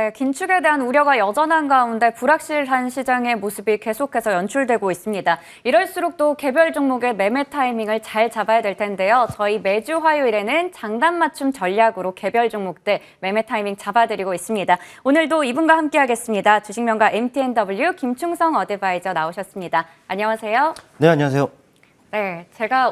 네, 긴축에 대한 우려가 여전한 가운데 불확실한 시장의 모습이 계속해서 연출되고 있습니다. 이럴수록 또 개별 종목의 매매 타이밍을 잘 잡아야 될 텐데요. 저희 매주 화요일에는 장단 맞춤 전략으로 개별 종목들 매매 타이밍 잡아드리고 있습니다. 오늘도 이분과 함께하겠습니다. 주식명가 MTNW 김충성 어드바이저 나오셨습니다. 안녕하세요. 네, 안녕하세요. 네, 제가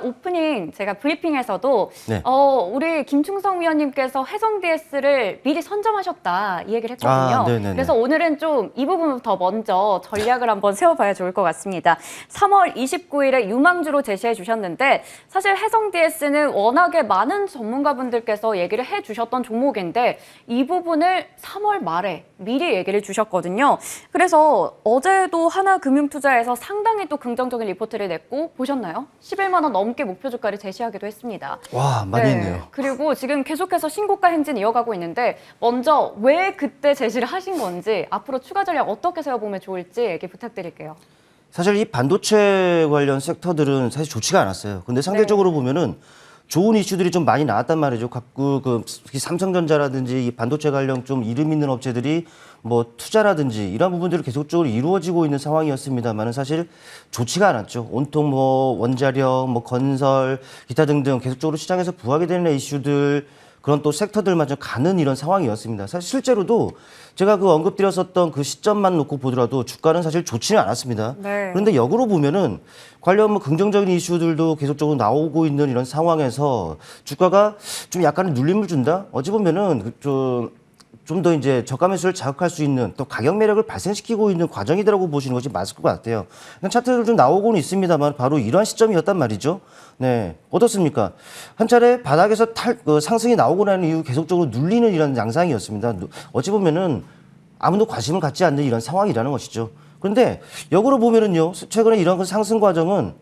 브리핑에서도 네. 우리 김충성 위원님께서 해성 DS를 미리 선점하셨다 이 얘기를 했거든요. 네네네. 그래서 오늘은 좀 이 부분부터 먼저 전략을 한번 세워봐야 좋을 것 같습니다. 3월 29일에 유망주로 제시해 주셨는데 사실 해성 DS는 워낙에 많은 전문가분들께서 얘기를 해주셨던 종목인데 이 부분을 3월 말에 미리 얘기를 주셨거든요. 그래서 어제도 하나금융투자에서 상당히 또 긍정적인 리포트를 냈고 보셨나요? 11만 원 넘게 목표 주가를 제시하기도 했습니다. 와, 많이 네. 했네요. 그리고 지금 계속해서 신고가 행진 이어가고 있는데 먼저 왜 그때 제시를 하신 건지 앞으로 추가 전략 어떻게 세워보면 좋을지 얘기 부탁드릴게요. 사실 이 반도체 관련 섹터들은 사실 좋지가 않았어요. 근데 상대적으로 보면은 좋은 이슈들이 좀 많이 나왔단 말이죠. 특히 삼성전자라든지 이 반도체 관련 좀 이름 있는 업체들이 뭐 투자라든지 이런 부분들이 계속적으로 이루어지고 있는 상황이었습니다만은 사실 좋지가 않았죠. 온통 뭐 원자력, 뭐 건설, 기타 등등 계속적으로 시장에서 부각이 되는 이슈들 그런 또 섹터들만 좀 가는 이런 상황이었습니다. 사실 실제로도 제가 언급드렸었던 그 시점만 놓고 보더라도 주가는 사실 좋지는 않았습니다. 네. 그런데 역으로 보면은 관련 뭐 긍정적인 이슈들도 계속적으로 나오고 있는 이런 상황에서 주가가 좀 약간의 눌림을 준다? 어찌 보면은 좀 더 이제 저가 매수를 자극할 수 있는 또 가격 매력을 발생시키고 있는 과정이라고 보시는 것이 맞을 것 같아요. 차트들 좀 나오고는 있습니다만 바로 이러한 시점이었단 말이죠. 네, 어떻습니까? 한 차례 바닥에서 상승이 나오고 난 이후 계속적으로 눌리는 이런 양상이었습니다. 어찌 보면은 아무도 관심을 갖지 않는 이런 상황이라는 것이죠. 그런데 역으로 보면은요, 최근에 이런 상승 과정은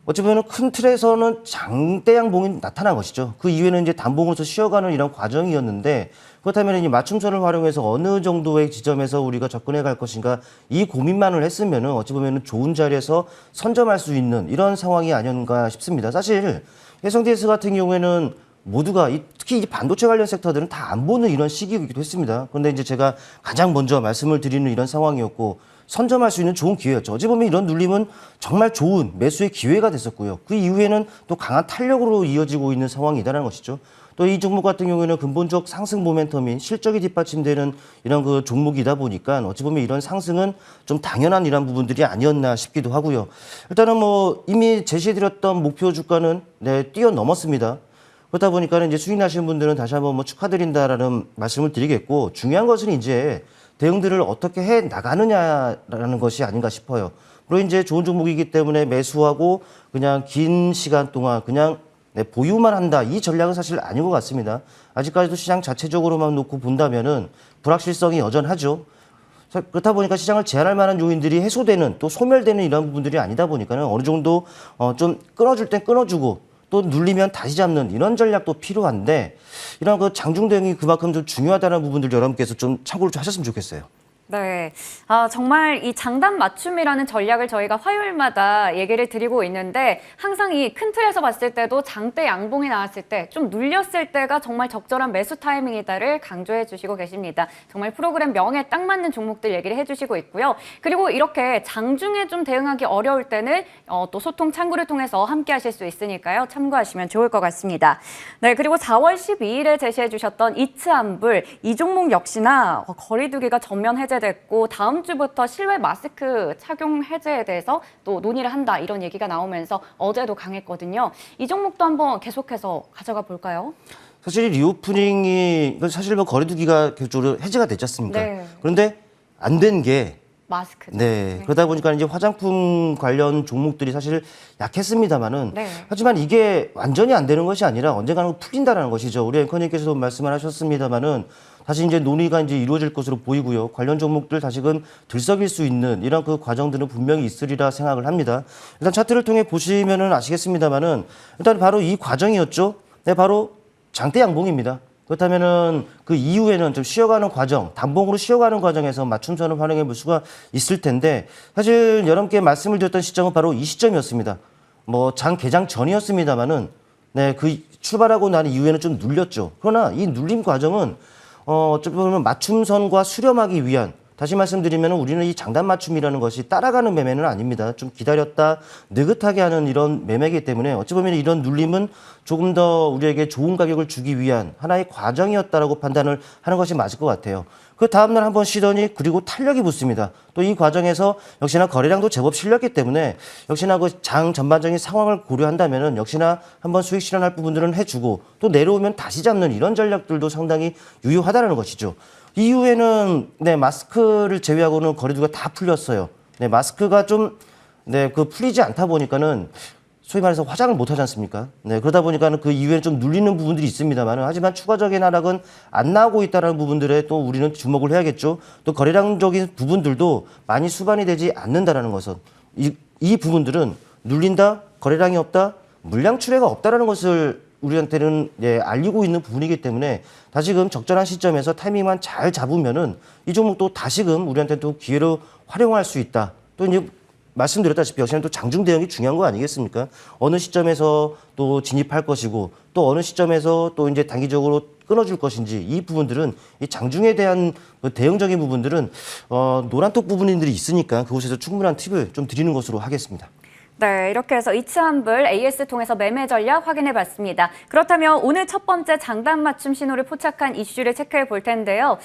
어찌 보면 큰 틀에서는 장대 양봉이 나타난 것이죠. 그 이후에는 이제 단봉으로서 쉬어가는 이런 과정이었는데 그렇다면 이제 맞춤선을 활용해서 어느 정도의 지점에서 우리가 접근해 갈 것인가 이 고민만을 했으면은 어찌 보면 좋은 자리에서 선점할 수 있는 이런 상황이 아니었는가 싶습니다. 사실 해성 DS 같은 경우에는 모두가 특히 이 반도체 관련 섹터들은 다 안 보는 이런 시기이기도 했습니다. 그런데 이제 제가 가장 먼저 말씀을 드리는 이런 상황이었고 선점할 수 있는 좋은 기회였죠. 어찌 보면 이런 눌림은 정말 좋은 매수의 기회가 됐었고요. 그 이후에는 또 강한 탄력으로 이어지고 있는 상황이다라는 것이죠. 또 이 종목 같은 경우에는 근본적 상승 모멘텀인 실적이 뒷받침되는 이런 종목이다 보니까 어찌 보면 이런 상승은 좀 당연한 이런 부분들이 아니었나 싶기도 하고요. 일단은 뭐 이미 제시해드렸던 목표 주가는 뛰어넘었습니다. 그렇다 보니까 이제 수익 나신 분들은 다시 한번 뭐 축하드린다라는 말씀을 드리겠고 중요한 것은 이제 대응들을 어떻게 해 나가느냐라는 것이 아닌가 싶어요. 물론 이제 좋은 종목이기 때문에 매수하고 그냥 긴 시간 동안 그냥 보유만 한다. 이 전략은 사실 아닌 것 같습니다. 아직까지도 시장 자체적으로만 놓고 본다면은 불확실성이 여전하죠. 그렇다 보니까 시장을 제한할 만한 요인들이 해소되는 또 소멸되는 이런 부분들이 아니다 보니까는 어느 정도 좀 끊어줄 땐 끊어주고 또 눌리면 다시 잡는 이런 전략도 필요한데 이런 장중 대응이 그만큼 좀 중요하다는 부분들 여러분께서 좀 참고를 좀 하셨으면 좋겠어요. 네. 정말 이 장단 맞춤이라는 전략을 저희가 화요일마다 얘기를 드리고 있는데 항상 이 큰 틀에서 봤을 때도 장대 양봉이 나왔을 때 좀 눌렸을 때가 정말 적절한 매수 타이밍이다를 강조해 주시고 계십니다. 정말 프로그램 명에 딱 맞는 종목들 얘기를 해주시고 있고요. 그리고 이렇게 장중에 좀 대응하기 어려울 때는 또 소통 창구를 통해서 함께 하실 수 있으니까요. 참고하시면 좋을 것 같습니다. 네. 그리고 4월 12일에 제시해 주셨던 이츠안불 이 종목 역시나 거리두기가 전면 해제 됐고 다음 주부터 실외 마스크 착용 해제에 대해서 또 논의를 한다 이런 얘기가 나오면서 어제도 강했거든요. 이 종목도 한번 계속해서 가져가 볼까요? 사실 리오프닝이 사실 뭐 거리두기가 계속적으로 해제가 됐지 않습니까? 네. 그런데 안 된 게 마스크죠. 네. 그러다 보니까 이제 화장품 관련 종목들이 사실 약했습니다만은 하지만 이게 완전히 안 되는 것이 아니라 언젠가는 풀린다라는 것이죠. 우리 앵커님께서도 말씀을 하셨습니다만은 다시 이제 논의가 이제 이루어질 것으로 보이고요. 관련 종목들 다시금 들썩일 수 있는 이런 과정들은 분명히 있으리라 생각을 합니다. 일단 차트를 통해 보시면은 아시겠습니다만은 일단 바로 이 과정이었죠. 네, 바로 장대 양봉입니다. 그렇다면은 그 이후에는 좀 쉬어가는 과정, 단봉으로 쉬어가는 과정에서 맞춤선을 활용해 볼 수가 있을 텐데 사실 여러분께 말씀을 드렸던 시점은 바로 이 시점이었습니다. 뭐 장 개장 전이었습니다만은 네, 그 출발하고 난 이후에는 좀 눌렸죠. 그러나 이 눌림 과정은 어찌 보면 맞춤선과 수렴하기 위한 다시 말씀드리면 우리는 이 장단 맞춤이라는 것이 따라가는 매매는 아닙니다. 좀 기다렸다 느긋하게 하는 이런 매매이기 때문에 어찌 보면 이런 눌림은 조금 더 우리에게 좋은 가격을 주기 위한 하나의 과정이었다라고 판단을 하는 것이 맞을 것 같아요. 그 다음날 한번 쉬더니 그리고 탄력이 붙습니다. 또 이 과정에서 역시나 거래량도 제법 실렸기 때문에 역시나 그 장 전반적인 상황을 고려한다면은 역시나 한번 수익 실현할 부분들은 해주고 또 내려오면 다시 잡는 이런 전략들도 상당히 유효하다는 것이죠. 이후에는 네, 마스크를 제외하고는 거래두가 다 풀렸어요. 네, 마스크가 좀 그 풀리지 않다 보니까는 소위 말해서 화장을 못 하지 않습니까? 네, 그러다 보니까는 그 이후에 좀 눌리는 부분들이 있습니다만 하지만 추가적인 하락은 안 나오고 있다는 부분들에 또 우리는 주목을 해야겠죠. 또 거래량적인 부분들도 많이 수반이 되지 않는다라는 것은 이 부분들은 눌린다, 거래량이 없다, 물량 출회가 없다라는 것을 우리한테는 알리고 있는 부분이기 때문에 다시금 적절한 시점에서 타이밍만 잘 잡으면은 이 종목도 다시금 우리한테 또 기회로 활용할 수 있다. 또 이제 말씀드렸다시피 역시나 또 장중 대응이 중요한 거 아니겠습니까? 어느 시점에서 또 진입할 것이고 또 어느 시점에서 또 이제 단기적으로 끊어줄 것인지 이 부분들은 이 장중에 대한 그 대응적인 부분들은 노란톡 부분들이 있으니까 그곳에서 충분한 팁을 좀 드리는 것으로 하겠습니다. 네, 이렇게 해서 이츠한불 AS 통해서 매매 전략 확인해 봤습니다. 그렇다면 오늘 첫 번째 장단 맞춤 신호를 포착한 이슈를 체크해 볼 텐데요.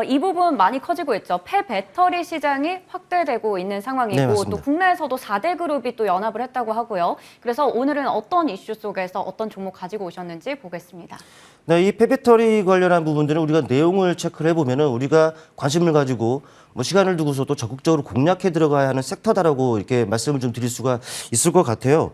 이 부분 많이 커지고 있죠. 폐배터리 시장이 확대되고 있는 상황이고 네, 또 맞습니다. 국내에서도 4대 그룹이 또 연합을 했다고 하고요. 그래서 오늘은 어떤 이슈 속에서 어떤 종목 가지고 오셨는지 보겠습니다. 네, 이 폐배터리 관련한 부분들은 우리가 내용을 체크를 해보면은 우리가 관심을 가지고 뭐 시간을 두고서 또 적극적으로 공략해 들어가야 하는 섹터다라고 이렇게 말씀을 좀 드릴 수가 있을 것 같아요.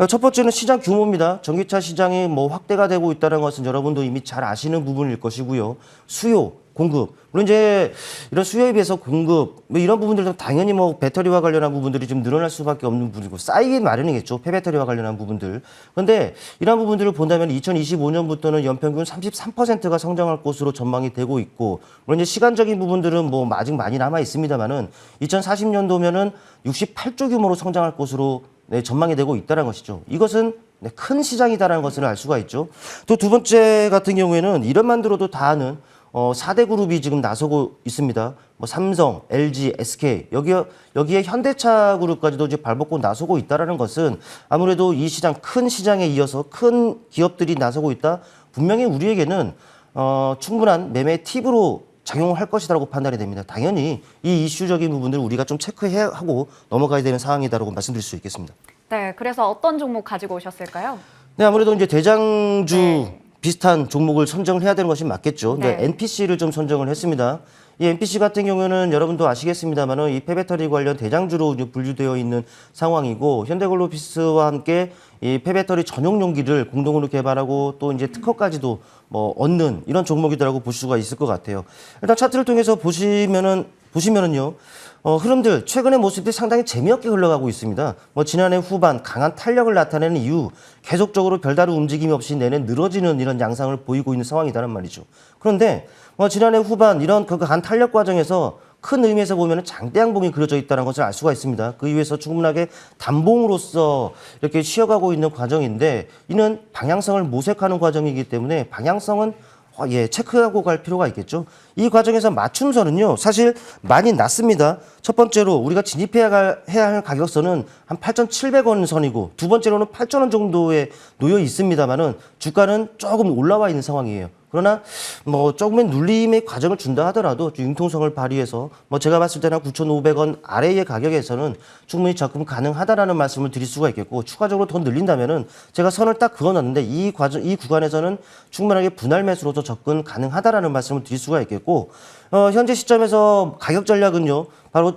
첫 번째는 시장 규모입니다. 전기차 시장이 뭐 확대가 되고 있다는 것은 여러분도 이미 잘 아시는 부분일 것이고요. 수요, 공급. 물론 이제 이런 수요에 비해서 공급, 뭐 이런 부분들도 당연히 뭐 배터리와 관련한 부분들이 좀 늘어날 수밖에 없는 부분이고 쌓이긴 마련이겠죠. 폐배터리와 관련한 부분들. 그런데 이런 부분들을 본다면 2025년부터는 연평균 33%가 성장할 것으로 전망이 되고 있고, 물론 이제 시간적인 부분들은 뭐 아직 많이 남아 있습니다만은 2040년도면은 68조 규모로 성장할 것으로 전망이 되고 있다는 것이죠. 이것은 큰 시장이다라는 것을 알 수가 있죠. 또 두 번째 같은 경우에는 이런만 들어도 다 아는 4대 그룹이 지금 나서고 있습니다. 뭐 삼성, LG, SK 여기에 현대차 그룹까지도 이제 발벗고 나서고 있다라는 것은 아무래도 이 시장 큰 시장에 이어서 큰 기업들이 나서고 있다. 분명히 우리에게는 충분한 매매 팁으로 작용을 할 것이라고 판단이 됩니다. 당연히 이 이슈적인 부분들을 우리가 좀 체크해야 하고 넘어가야 되는 상황이다라고 말씀드릴 수 있겠습니다. 네, 그래서 어떤 종목 가지고 오셨을까요? 네, 아무래도 이제 대장주 비슷한 종목을 선정을 해야 되는 것이 맞겠죠. 네. 네, NPC를 좀 선정을 했습니다. 이 NPC 같은 경우는 여러분도 아시겠습니다만은 이 폐배터리 관련 대장주로 이제 분류되어 있는 상황이고 현대글로비스와 함께 이 폐배터리 전용 용기를 공동으로 개발하고 또 이제 특허까지도 뭐 얻는 이런 종목이라고 볼 수가 있을 것 같아요. 일단 차트를 통해서 보시면은요. 흐름들 최근의 모습들이 상당히 재미없게 흘러가고 있습니다. 뭐 지난해 후반 강한 탄력을 나타내는 이후 계속적으로 별다른 움직임이 없이 내내 늘어지는 이런 양상을 보이고 있는 상황이라는 말이죠. 그런데 지난해 후반 이런 그 강한 탄력 과정에서 큰 의미에서 보면 장대 양봉이 그려져 있다는 것을 알 수가 있습니다. 그 이후에서 충분하게 단봉으로서 이렇게 쉬어가고 있는 과정인데 이는 방향성을 모색하는 과정이기 때문에 방향성은 체크하고 갈 필요가 있겠죠. 이 과정에서 맞춤선은요, 사실 많이 낮습니다. 첫 번째로 우리가 진입해야 할 가격선은 한 8,700원 선이고, 두 번째로는 8,000원 정도에 놓여 있습니다만은 주가는 조금 올라와 있는 상황이에요. 그러나 뭐 조금의 눌림의 과정을 준다 하더라도 융통성을 발휘해서 뭐 제가 봤을 때는 9,500원 아래의 가격에서는 충분히 접근 가능하다라는 말씀을 드릴 수가 있겠고 추가적으로 더 늘린다면은 제가 선을 딱 그어놨는데 이 구간에서는 충분하게 분할 매수로도 접근 가능하다라는 말씀을 드릴 수가 있겠고 현재 시점에서 가격 전략은요 바로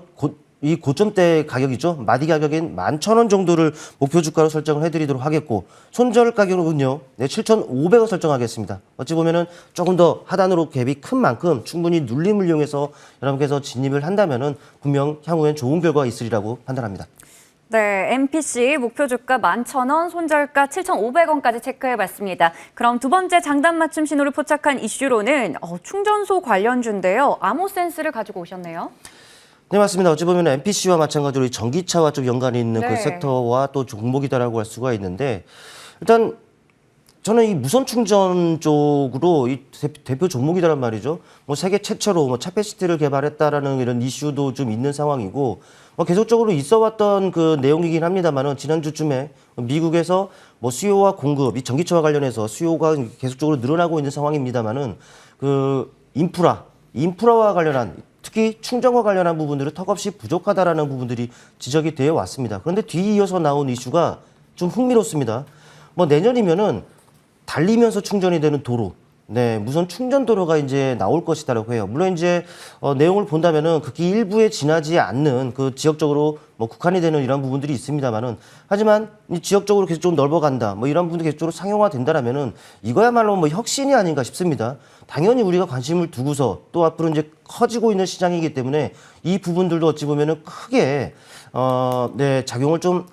이 고점대 가격이죠. 마디 가격인 11,000원 정도를 목표 주가로 설정을 해드리도록 하겠고 손절 가격은요 7,500원 설정하겠습니다. 어찌 보면은 조금 더 하단으로 갭이 큰 만큼 충분히 눌림을 이용해서 여러분께서 진입을 한다면은 분명 향후엔 좋은 결과가 있으리라고 판단합니다. 네, MPC 목표 주가 11,000원, 손절가 7,500원까지 체크해봤습니다. 그럼 두 번째 장단 맞춤 신호를 포착한 이슈로는 충전소 관련주인데요. 아모센스를 가지고 오셨네요. 네, 맞습니다. 어찌 보면 NPC와 마찬가지로 전기차와 좀 연관이 있는 그 네. 섹터와 또 종목이다라고 할 수가 있는데 일단 저는 이 무선 충전 쪽으로 이 대표 종목이란 말이죠. 뭐 세계 최초로 뭐 차페시티를 개발했다라는 이런 이슈도 좀 있는 상황이고, 계속적으로 있어왔던 그 내용이긴 합니다만은 지난주쯤에 미국에서 뭐 수요와 공급, 이 전기차와 관련해서 수요가 계속적으로 늘어나고 있는 상황입니다만은 그 인프라와 관련한 특히 충전과 관련한 부분들은 턱없이 부족하다라는 부분들이 지적이 되어 왔습니다. 그런데 뒤이어서 나온 이슈가 좀 흥미롭습니다. 뭐 내년이면은 달리면서 충전이 되는 도로, 네, 무선 충전 도로가 이제 나올 것이다라고 해요. 물론 이제 내용을 본다면은 극히 일부에 지나지 않는 그 지역적으로 뭐 국한이 되는 이런 부분들이 있습니다만은 하지만 이 지역적으로 계속 좀 넓어간다, 뭐 이런 부분이 계속적으로 상용화된다라면은 이거야말로 뭐 혁신이 아닌가 싶습니다. 당연히 우리가 관심을 두고서 또 앞으로 이제 커지고 있는 시장이기 때문에 이 부분들도 어찌 보면은 크게 네, 작용을 좀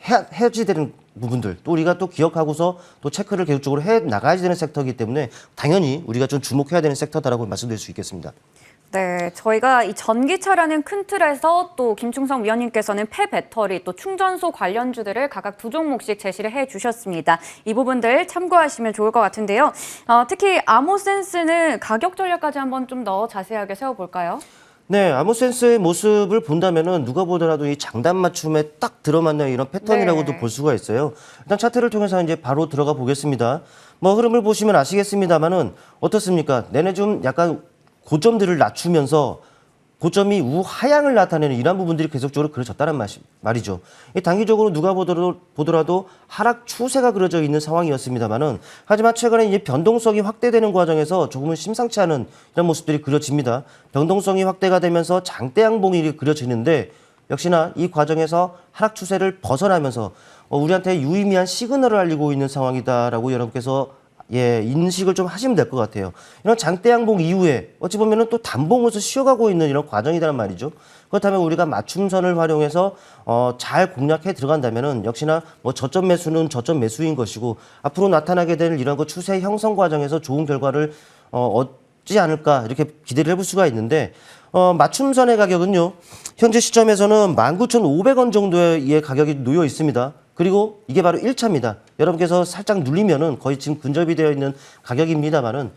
해야지 되는 부분들, 또 우리가 또 기억하고서 또 체크를 계속적으로 해 나가야 되는 섹터이기 때문에 당연히 우리가 좀 주목해야 되는 섹터다라고 말씀드릴 수 있겠습니다. 네, 저희가 이 전기차라는 큰 틀에서 또 김충성 위원님께서는 폐배터리 또 충전소 관련주들을 각각 두 종목씩 제시를 해주셨습니다. 이 부분들 참고하시면 좋을 것 같은데요. 특히 아모센스는 가격 전략까지 한번 좀 더 자세하게 세워볼까요? 네, 아모센스의 모습을 본다면은 누가 보더라도 이 장단 맞춤에 딱 들어맞는 이런 패턴이라고도 네. 볼 수가 있어요. 일단 차트를 통해서 이제 바로 들어가 보겠습니다. 뭐 흐름을 보시면 아시겠습니다만은 어떻습니까? 내내 좀 약간 고점들을 낮추면서 고점이 우하향을 나타내는 이런 부분들이 계속적으로 그려졌다는 말이죠. 단기적으로 누가 보더라도 하락 추세가 그려져 있는 상황이었습니다만은 하지만 최근에 이제 변동성이 확대되는 과정에서 조금은 심상치 않은 이런 모습들이 그려집니다. 변동성이 확대가 되면서 장대 양봉이 그려지는데 역시나 이 과정에서 하락 추세를 벗어나면서 우리한테 유의미한 시그널을 알리고 있는 상황이다라고 여러분께서 인식을 좀 하시면 될 것 같아요. 이런 장대 양봉 이후에 어찌 보면은 또 단봉으로서 쉬어가고 있는 이런 과정이란 말이죠. 그렇다면 우리가 맞춤선을 활용해서 잘 공략해 들어간다면은 역시나 뭐 저점 매수는 저점 매수인 것이고 앞으로 나타나게 될 이런 거 추세 형성 과정에서 좋은 결과를 얻지 않을까 이렇게 기대를 해볼 수가 있는데 맞춤선의 가격은요. 현재 시점에서는 19,500원 정도의 가격이 놓여 있습니다. 그리고 이게 바로 1차입니다. 여러분께서 살짝 눌리면은 거의 지금 근접이 되어 있는 가격입니다만은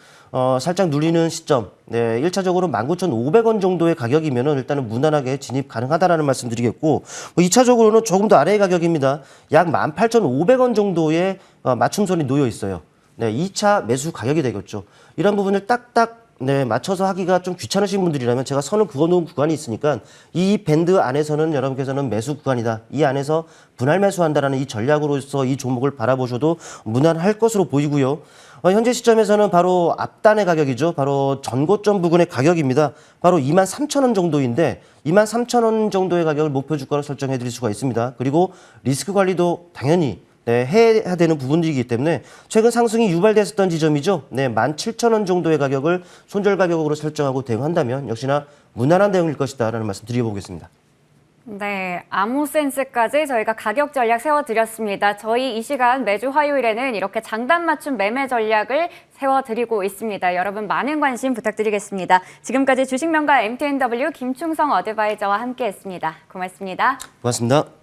살짝 눌리는 시점, 네, 1차적으로 19,500원 정도의 가격이면은 일단은 무난하게 진입 가능하다라는 말씀드리겠고, 2차적으로는 조금 더 아래의 가격입니다. 약 18,500원 정도의 맞춤선이 놓여 있어요. 네, 2차 매수 가격이 되겠죠. 이런 부분을 딱딱 네, 맞춰서 하기가 좀 귀찮으신 분들이라면 제가 선을 그어놓은 구간이 있으니까 이 밴드 안에서는 여러분께서는 매수 구간이다. 이 안에서 분할 매수한다라는 이 전략으로서 이 종목을 바라보셔도 무난할 것으로 보이고요. 현재 시점에서는 바로 앞단의 가격이죠. 바로 전고점 부근의 가격입니다. 바로 23,000원 정도인데 23,000원 정도의 가격을 목표 주가로 설정해 드릴 수가 있습니다. 그리고 리스크 관리도 당연히 네, 해야 되는 부분들이기 때문에 최근 상승이 유발됐었던 지점이죠. 네, 17,000원 정도의 가격을 손절 가격으로 설정하고 대응한다면 역시나 무난한 대응일 것이다라는 말씀 드려보겠습니다. 네, 아모센스까지 저희가 가격 전략 세워드렸습니다. 저희 이 시간 매주 화요일에는 이렇게 장단 맞춤 매매 전략을 세워드리고 있습니다. 여러분 많은 관심 부탁드리겠습니다. 지금까지 주식명가 MTNW 김충성 어드바이저와 함께했습니다. 고맙습니다. 고맙습니다.